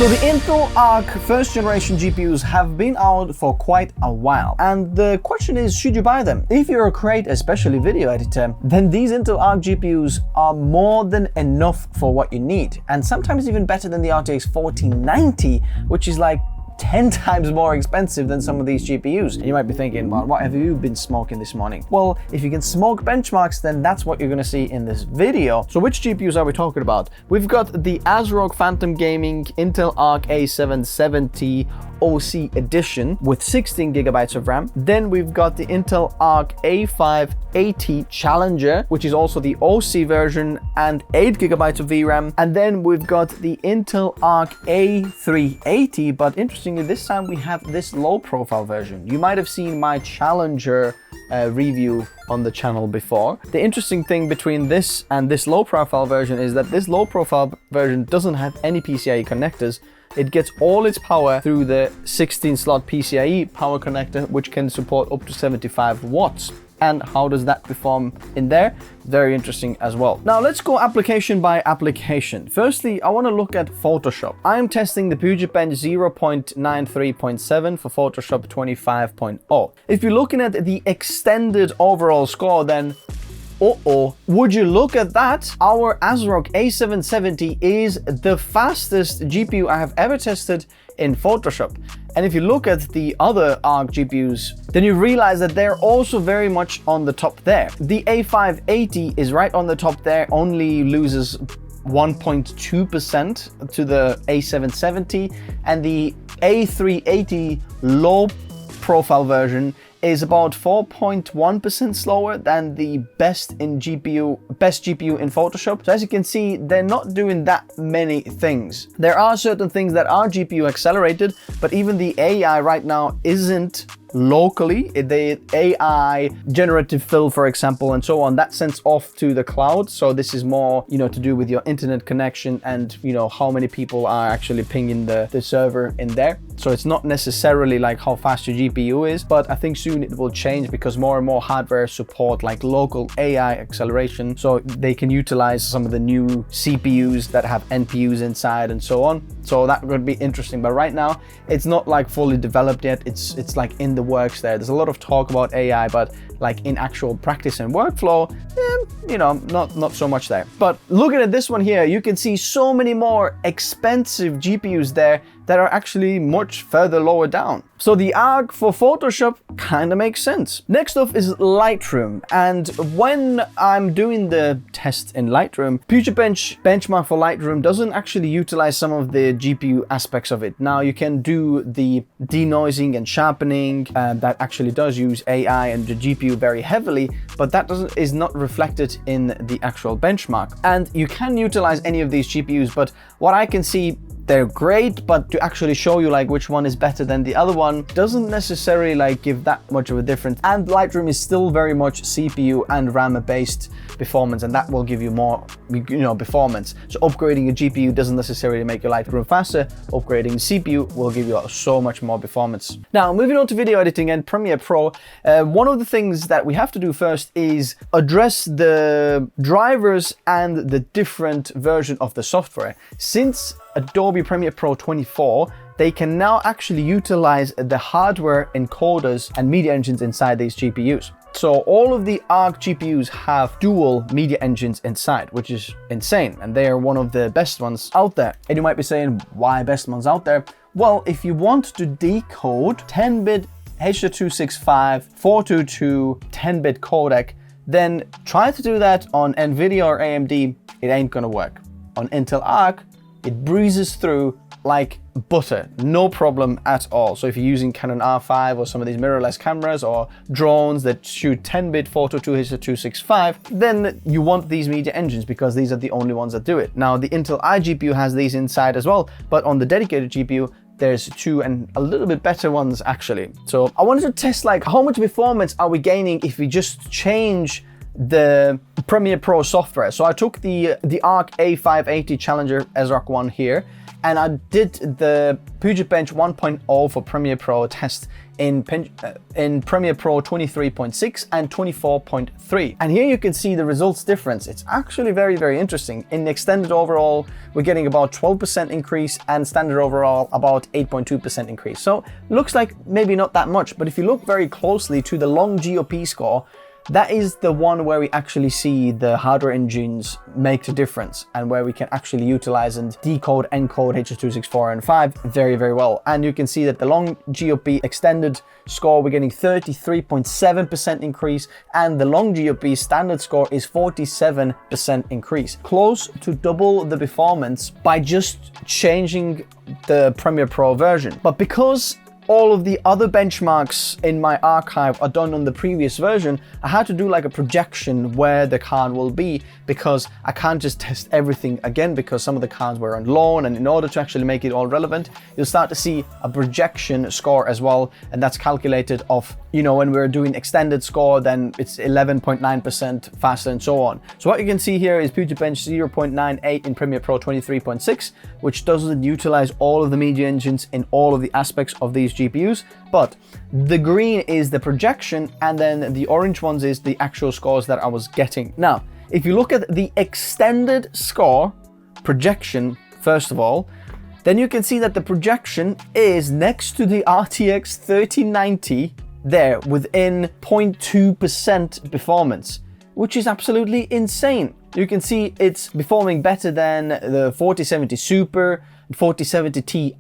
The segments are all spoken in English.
So the Intel Arc first generation GPUs have been out for quite a while, and the question is, should you buy them? If you're a creator, especially video editor, then these Intel Arc GPUs are more than enough for what you need, and sometimes even better than the RTX 4090, which is like 10 times more expensive than some of these GPUs. And you might be thinking, well, what have you been smoking this morning? Well, if you can smoke benchmarks, then that's what you're gonna see in this video. So which GPUs are we talking about? We've got the ASROCK Phantom Gaming Intel Arc A770 OC edition with 16 gigabytes of RAM. Then we've got the Intel Arc A580 Challenger, which is also the OC version, and 8 gigabytes of VRAM. And then we've got the Intel Arc A380, but interestingly, this time we have this low profile version. You might have seen my Challenger review on the channel before. The interesting thing between this and this low profile version is that this low profile version doesn't have any PCIe connectors. It gets all its power through the 16-slot PCIe power connector, which can support up to 75 watts. And how does that perform in there? Very interesting as well. Now let's go application by application. Firstly, I want to look at Photoshop. I'm testing the Puget Bench 0.93.7 for Photoshop 25.0. If you're looking at the extended overall score, then would you look at that? Our ASROCK A770 is the fastest GPU I have ever tested in Photoshop. And if you look at the other ARC GPUs, then you realize that they're also very much on the top there. The A580 is right on the top there, only loses 1.2% to the A770, and the A380 low profile version is about 4.1% slower than the best GPU in Photoshop. So as you can see, they're not doing that many things. There are certain things that are GPU accelerated, but even the AI right now isn't locally. The AI generative fill, for example, and so on, that sends off to the cloud. So this is more, to do with your internet connection and, how many people are actually pinging the server in there. So it's not necessarily like how fast your GPU is, but I think soon it will change because more and more hardware support like local AI acceleration. So they can utilize some of the new CPUs that have NPUs inside and so on. So that would be interesting. But right now, it's not like fully developed yet. It's like in the works there. There's a lot of talk about AI, but like in actual practice and workflow, not so much there. But looking at this one here, you can see so many more expensive GPUs there that are actually much further lower down. So the ARC for Photoshop kind of makes sense. Next up is Lightroom. And when I'm doing the test in Lightroom, Puget Bench benchmark for Lightroom doesn't actually utilize some of the GPU aspects of it. Now you can do the denoising and sharpening, that actually does use AI and the GPU very heavily, but that is not reflected in the actual benchmark. And you can utilize any of these GPUs, but what I can see, they're great, but to actually show you like which one is better than the other one doesn't necessarily like give that much of a difference. And Lightroom is still very much CPU and RAM based performance, and that will give you more performance. So upgrading your GPU doesn't necessarily make your Lightroom faster. Upgrading CPU will give you so much more performance. Now moving on to video editing and Premiere Pro, one of the things that we have to do first is address the drivers and the different version of the software. Since Adobe Premiere Pro 24, they can now actually utilize the hardware encoders and media engines inside these GPUs. So all of the ARC GPUs have dual media engines inside, which is insane. And they are one of the best ones out there. And you might be saying, why best ones out there? Well, if you want to decode 10-bit H.265, 422, 10-bit codec, then try to do that on NVIDIA or AMD. It ain't gonna work. On Intel Arc, it breezes through like butter, no problem at all. So if you're using Canon R5 or some of these mirrorless cameras or drones that shoot 10-bit 422 H.265, then you want these media engines because these are the only ones that do it. Now the Intel iGPU has these inside as well, but on the dedicated GPU, there's two and a little bit better ones actually. So I wanted to test like how much performance are we gaining if we just change the Premiere Pro software. So I took the ARC A580 Challenger ASROCK one here, and I did the Puget Bench 1.0 for Premiere Pro test in Premiere Pro 23.6 and 24.3. And here you can see the results difference. It's actually very, very interesting. In the extended overall, we're getting about 12% increase, and standard overall about 8.2% increase. So looks like maybe not that much, but if you look very closely to the long GOP score, that is the one where we actually see the hardware engines make the difference, and where we can actually utilize and decode, encode H.264 and 5 very, very well. And you can see that the long GOP extended score, we're getting 33.7% increase, and the long GOP standard score is 47% increase. Close to double the performance by just changing the Premiere Pro version. But because all of the other benchmarks in my archive are done on the previous version, I had to do like a projection where the card will be, because I can't just test everything again, because some of the cards were on loan, and in order to actually make it all relevant, you'll start to see a projection score as well, and that's calculated off, you know, when we're doing extended score, then it's 11.9% faster and so on. So what you can see here is Puget Bench 0.98 in Premiere Pro 23.6, which doesn't utilize all of the media engines in all of the aspects of these GPUs, but the green is the projection, and then the orange ones is the actual scores that I was getting. Now, if you look at the extended score projection, first of all, then you can see that the projection is next to the RTX 3090 there, within 0.2% performance, which is absolutely insane. You can see it's performing better than the 4070 Super, 4070 Ti,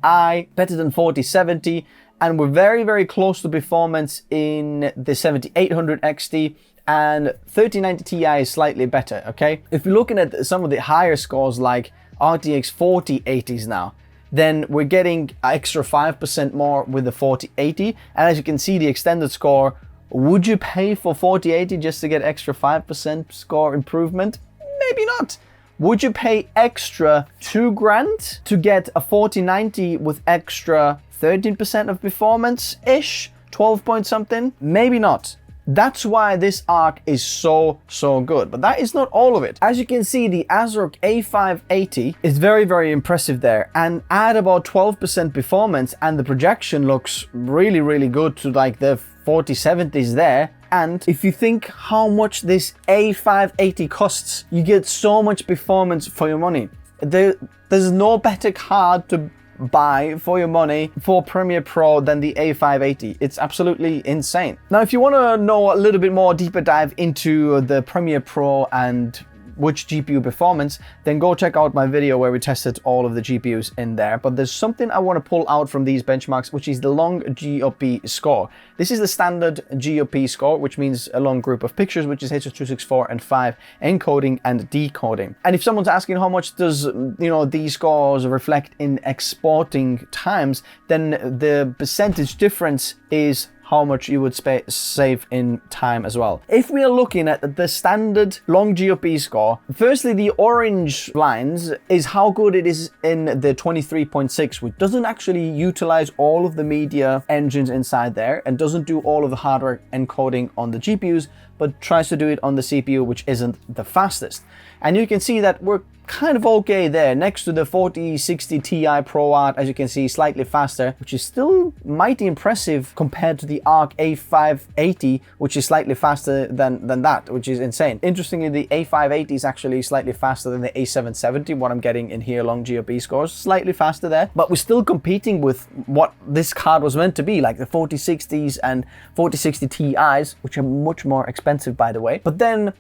better than 4070, and we're very, very close to performance in the 7800 XT, and 3090 Ti is slightly better, okay? If you're looking at some of the higher scores like RTX 4080s now, then we're getting extra 5% more with the 4080, and as you can see, the extended score, would you pay for 4080 just to get extra 5% score improvement? Maybe not. Would you pay extra $2,000 to get a 4090 with extra 13% of performance-ish, 12 point something? Maybe not. That's why this ARC is so good. But that is not all of it. As you can see, the ASROCK A580 is very, very impressive there, and add about 12% performance, and the projection looks really, really good to like the 4070s there. And if you think how much this A580 costs, you get so much performance for your money. There's no better card to buy for your money for Premiere Pro than the A580. It's absolutely insane. Now, if you want to know a little bit more deeper dive into the Premiere Pro and which GPU performance, then go check out my video where we tested all of the GPUs in there. But there's something I want to pull out from these benchmarks, which is the long GOP score. This is the standard GOP score, which means a long group of pictures, which is H.264 and 5 encoding and decoding. And if someone's asking how much does, you know, these scores reflect in exporting times, then the percentage difference is how much you would save in time as well. If we are looking at the standard long GOP score, firstly, the orange lines is how good it is in the 23.6, which doesn't actually utilize all of the media engines inside there and doesn't do all of the hardware encoding on the GPUs, but tries to do it on the CPU, which isn't the fastest. And you can see that we're kind of okay there, next to the 4060 Ti Pro Art, as you can see, slightly faster, which is still mighty impressive compared to the ARC A580, which is slightly faster than that, which is insane. Interestingly, the A580 is actually slightly faster than the A770, what I'm getting in here, long GOP scores, slightly faster there, but we're still competing with what this card was meant to be, like the 4060s and 4060 Ti's, which are much more expensive, by the way. But then,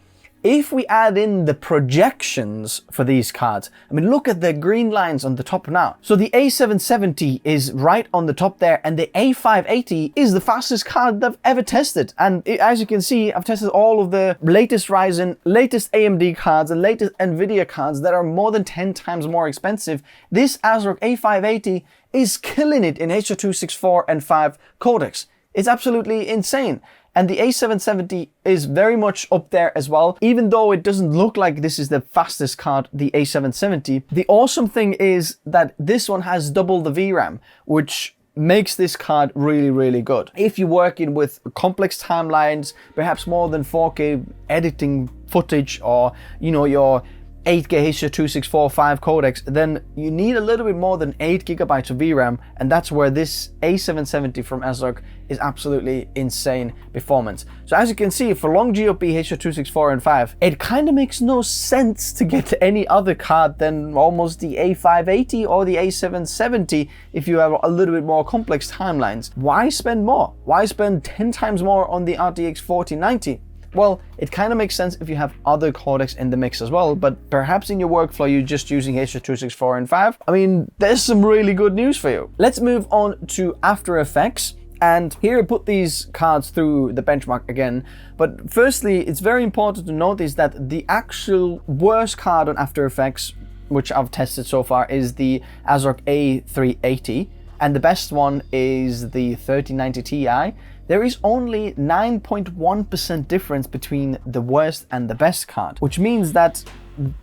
if we add in the projections for these cards, I mean, look at the green lines on the top now. So the A770 is right on the top there, and the A580 is the fastest card that I've ever tested. And as you can see, I've tested all of the latest Ryzen, latest AMD cards, and latest NVIDIA cards that are more than 10 times more expensive. This ASROCK A580 is killing it in H.264 and 5 codecs. It's absolutely insane. And the A770 is very much up there as well. Even though it doesn't look like this is the fastest card, the A770, the awesome thing is that this one has double the VRAM, which makes this card really, really good. If you're working with complex timelines, perhaps more than 4K editing footage, or your 8K H.264.5 codecs, then you need a little bit more than 8 gigabytes of VRAM, and that's where this A770 from ASROCK is absolutely insane performance. So as you can see, for long GOP H.264 and 5, it kind of makes no sense to get any other card than almost the A580 or the A770 if you have a little bit more complex timelines. Why spend more? Why spend 10 times more on the RTX 4090? Well, it kind of makes sense if you have other codecs in the mix as well, but perhaps in your workflow you're just using H.264 and 5. I mean, there's some really good news for you. Let's move on to After Effects. And here I put these cards through the benchmark again. But firstly, it's very important to notice that the actual worst card on After Effects, which I've tested so far, is the ASROCK A380. And the best one is the 3090 Ti. There is only 9.1% difference between the worst and the best card, which means that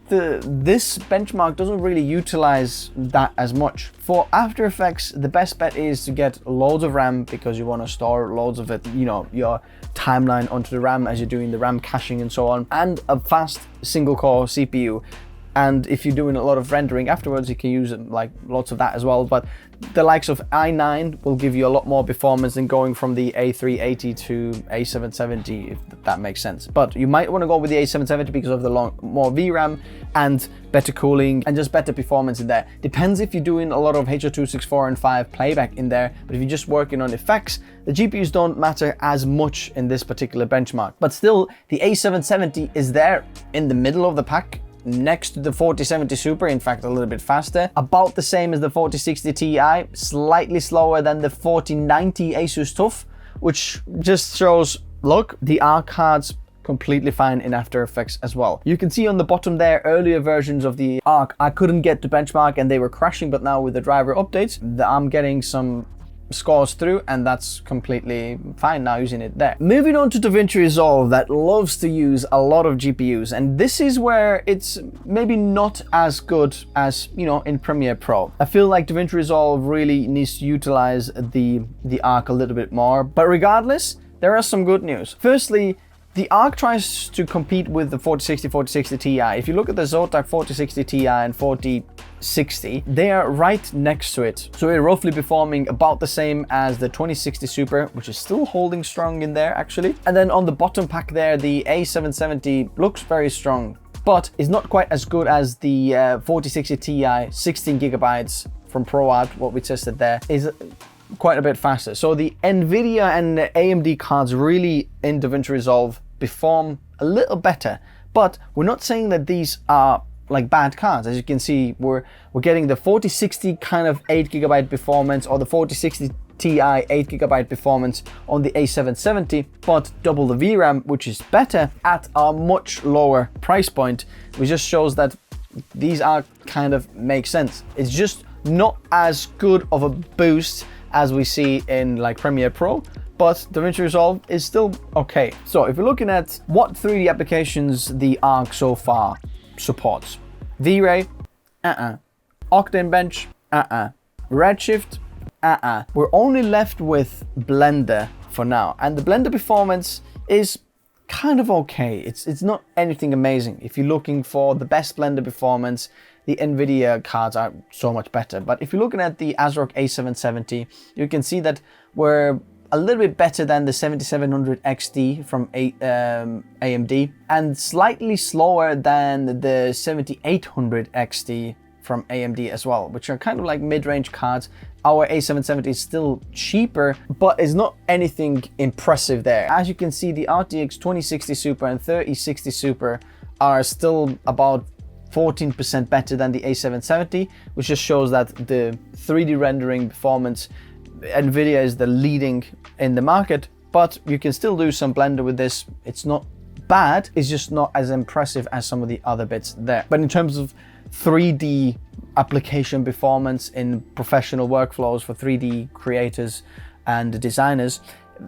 this benchmark doesn't really utilize that as much. For After Effects, the best bet is to get loads of RAM because you want to store loads of it, your timeline onto the RAM as you're doing the RAM caching and so on, and a fast single core CPU. And if you're doing a lot of rendering afterwards, you can use like lots of that as well. But the likes of i9 will give you a lot more performance than going from the A380 to A770, if that makes sense. But you might want to go with the A770 because of the more VRAM and better cooling and just better performance in there. Depends if you're doing a lot of H.264 and 5 playback in there, but if you're just working on effects, the GPUs don't matter as much in this particular benchmark. But still, the A770 is there in the middle of the pack, next to the 4070 Super, in fact a little bit faster, about the same as the 4060 Ti, slightly slower than the 4090 Asus TUF, which just shows, look, the ARC cards completely fine in After Effects as well. You can see on the bottom there, earlier versions of the ARC, I couldn't get to benchmark and they were crashing, but now with the driver updates, I'm getting some scores through, and that's completely fine now using it there. Moving on to DaVinci Resolve, that loves to use a lot of GPUs, and this is where it's maybe not as good as in Premiere Pro. I feel like DaVinci Resolve really needs to utilize the ARC a little bit more, but regardless, there are some good news. Firstly, the ARC tries to compete with the 4060 Ti. If you look at the Zotac 4060 Ti and 4060, they are right next to it. So we're roughly performing about the same as the 2060 Super, which is still holding strong in there actually. And then on the bottom pack there, the A770 looks very strong, but is not quite as good as the 4060 Ti 16 gigabytes from ProArt, what we tested there, is quite a bit faster. So the NVIDIA and AMD cards really in DaVinci Resolve perform a little better, but we're not saying that these are like bad cards. As you can see, we're getting the 4060 kind of 8 gigabyte performance, or the 4060 Ti 8 gigabyte performance on the A770, but double the VRAM, which is better at a much lower price point, which just shows that these are kind of make sense. It's just not as good of a boost as we see in like Premiere Pro, but DaVinci Resolve is still okay. So if you're looking at what 3D applications the ARC so far supports, V-Ray, Octane Bench, Redshift, We're only left with Blender for now, and the Blender performance is kind of okay. It's not anything amazing. If you're looking for the best Blender performance, the NVIDIA cards are so much better. But if you're looking at the ASROCK A770, you can see that we're a little bit better than the 7700 XT from AMD, and slightly slower than the 7800 XT from AMD as well, which are kind of like mid-range cards. Our A770 is still cheaper, but is not anything impressive there. As you can see, the RTX 2060 Super and 3060 Super are still about 14% better than the A770, which just shows that the 3D rendering performance, NVIDIA is the leading in the market, but you can still do some Blender with this. It's not bad, it's just not as impressive as some of the other bits there. But in terms of 3D application performance in professional workflows for 3D creators and designers,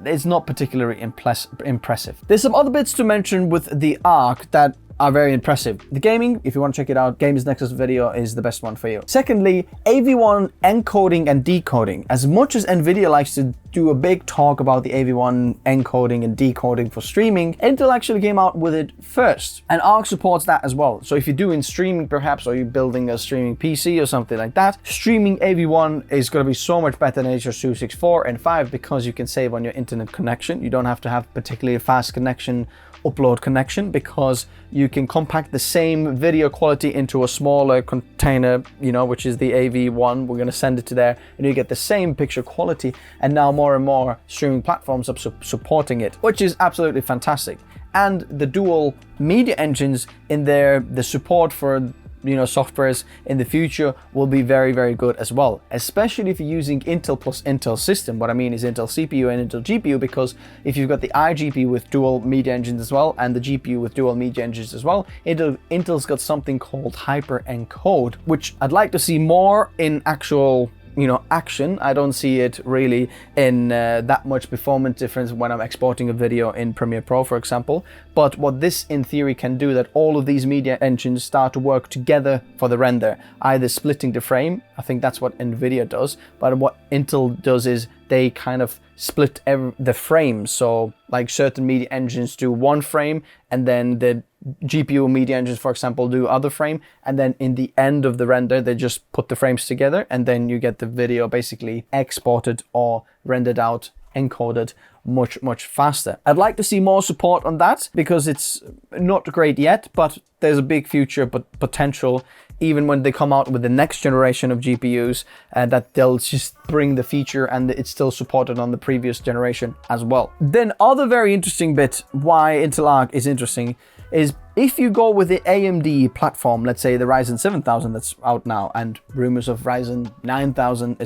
it's not particularly impressive. There's some other bits to mention with the ARC that are very impressive. The gaming, if you want to check it out, Games Nexus video is the best one for you. Secondly, AV1 encoding and decoding. As much as Nvidia likes to do a big talk about the AV1 encoding and decoding for streaming, Intel actually came out with it first. And ARC supports that as well. So if you're doing streaming perhaps, or you're building a streaming PC or something like that, streaming AV1 is going to be so much better than H.264 and 5 because you can save on your internet connection. You don't have to have particularly fast connection, upload connection, because you can compact the same video quality into a smaller container, you know, which is the AV1. We're going to send it to there and you get the same picture quality. And now more and more streaming platforms are supporting it, which is absolutely fantastic. And the dual media engines in there, the support for, you know, softwares in the future will be very, very good as well, especially if you're using Intel plus Intel system. What I mean is Intel CPU and Intel GPU, because if you've got the iGPU with dual media engines as well and the GPU with dual media engines as well, Intel's got something called Hyper Encode, which I'd like to see more in actual, you know, action. I don't see it really in that much performance difference when I'm exporting a video in Premiere Pro, for example. But what this in theory can do, that all of these media engines start to work together for the render, either splitting the frame. I think that's what Nvidia does, but what Intel does is they kind of split the frame. So like certain media engines do one frame, and then the GPU media engines, for example, do other frame, and then in the end of the render they just put the frames together, and then you get the video basically exported or rendered out, encoded much faster. I'd like to see more support on that because it's not great yet, but there's a big future potential even when they come out with the next generation of GPUs, that they'll just bring the feature and it's still supported on the previous generation as well. Then other very interesting bit why Intel Arc is interesting is if you go with the AMD platform, let's say the Ryzen 7000 that's out now, and rumors of Ryzen 9000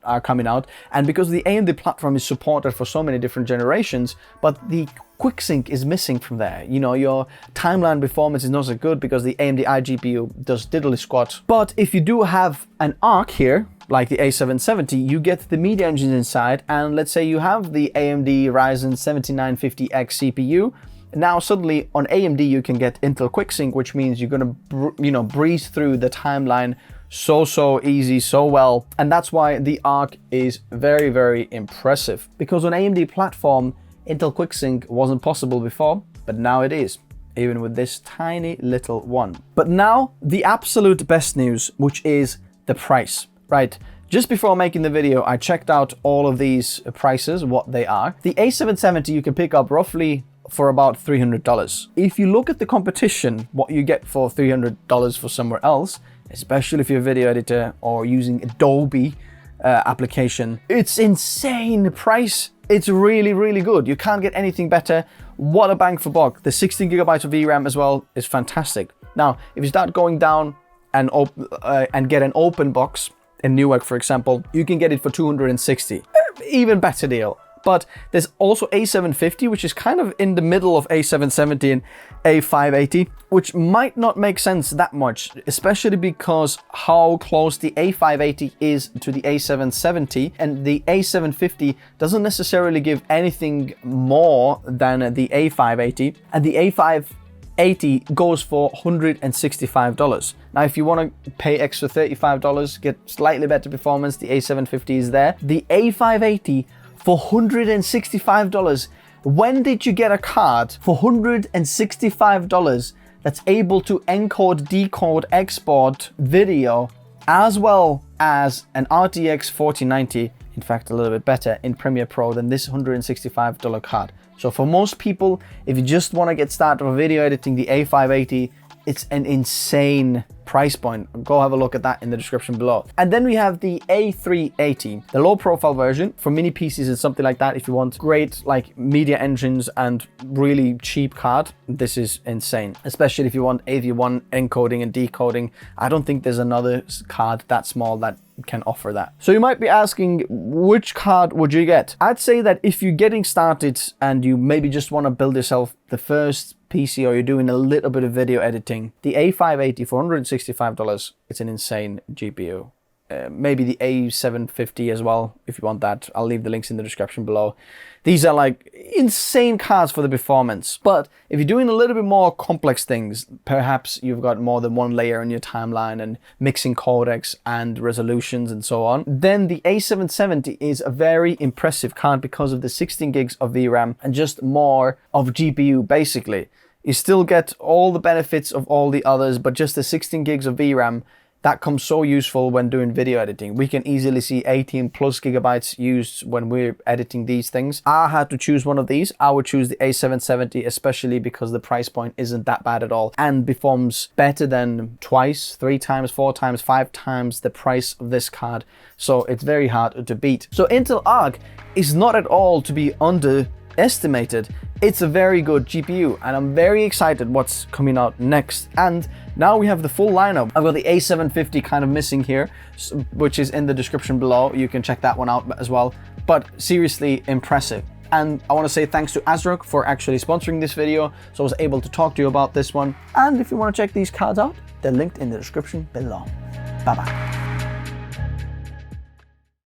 are coming out, and because the AMD platform is supported for so many different generations, but the QuickSync is missing from there. You know, your timeline performance is not so good because the AMD iGPU does diddly squat. But if you do have an Arc here, like the A770, you get the media engines inside, and let's say you have the AMD Ryzen 7950X CPU. Now suddenly on AMD you can get Intel QuickSync, which means you're gonna breeze through the timeline so easy, so well. And that's why the Arc is very, very impressive, because on AMD platform Intel QuickSync wasn't possible before, but now it is, even with this tiny little one. But now the absolute best news, which is the price, right? Just before making the video, I checked out all of these prices, what they are. The A770 you can pick up roughly for about $300. If you look at the competition, what you get for $300 for somewhere else, especially if you're a video editor or using Adobe application, it's insane price. It's really, really good. You can't get anything better. What a bang for buck. The 16 gigabytes of VRAM as well is fantastic. Now, if you start going down and get an open box in Newark, for example, you can get it for $260. Even better deal. But there's also A750, which is kind of in the middle of A770 and A580, which might not make sense that much, especially because how close the A580 is to the A770, and the A750 doesn't necessarily give anything more than the A580, and the A580 goes for $165. Now, if you want to pay extra $35, get slightly better performance, the A750 is there. The A580 for $165. When did you get a card for $165 that's able to encode, decode, export video, as well as an RTX 4090, in fact a little bit better in Premiere Pro than this $165 card? So for most people, if you just want to get started with video editing, the A580, it's an insane price point. Go have a look at that in the description below. And then we have the A380, the low profile version for mini PCs and something like that. If you want great like media engines and really cheap card, this is insane. Especially if you want AV1 encoding and decoding. I don't think there's another card that small that can offer that. So you might be asking, which card would you get? I'd say that if you're getting started and you maybe just want to build yourself the first PC, or you're doing a little bit of video editing, the A580 for $165, it's an insane GPU. maybe the A750 as well, if you want that. I'll leave the links in the description below. These are like insane cards for the performance. But if you're doing a little bit more complex things, perhaps you've got more than one layer in your timeline and mixing codecs and resolutions and so on, then the A770 is a very impressive card because of the 16 gigs of VRAM and just more of GPU basically. You still get all the benefits of all the others, but just the 16 gigs of VRAM, that comes so useful when doing video editing. We can easily see 18 plus gigabytes used when we're editing these things. I had to choose one of these. I would choose the A770, especially because the price point isn't that bad at all and performs better than twice, 3 times, 4 times, 5 times the price of this card. So it's very hard to beat. So Intel Arc is not at all to be underestimated. It's a very good GPU and I'm very excited what's coming out next. And now we have the full lineup. I've got the A750 kind of missing here, which is in the description below. You can check that one out as well. But seriously impressive. And I want to say thanks to ASROCK for actually sponsoring this video, so I was able to talk to you about this one. And if you want to check these cards out, they're linked in the description below. Bye bye.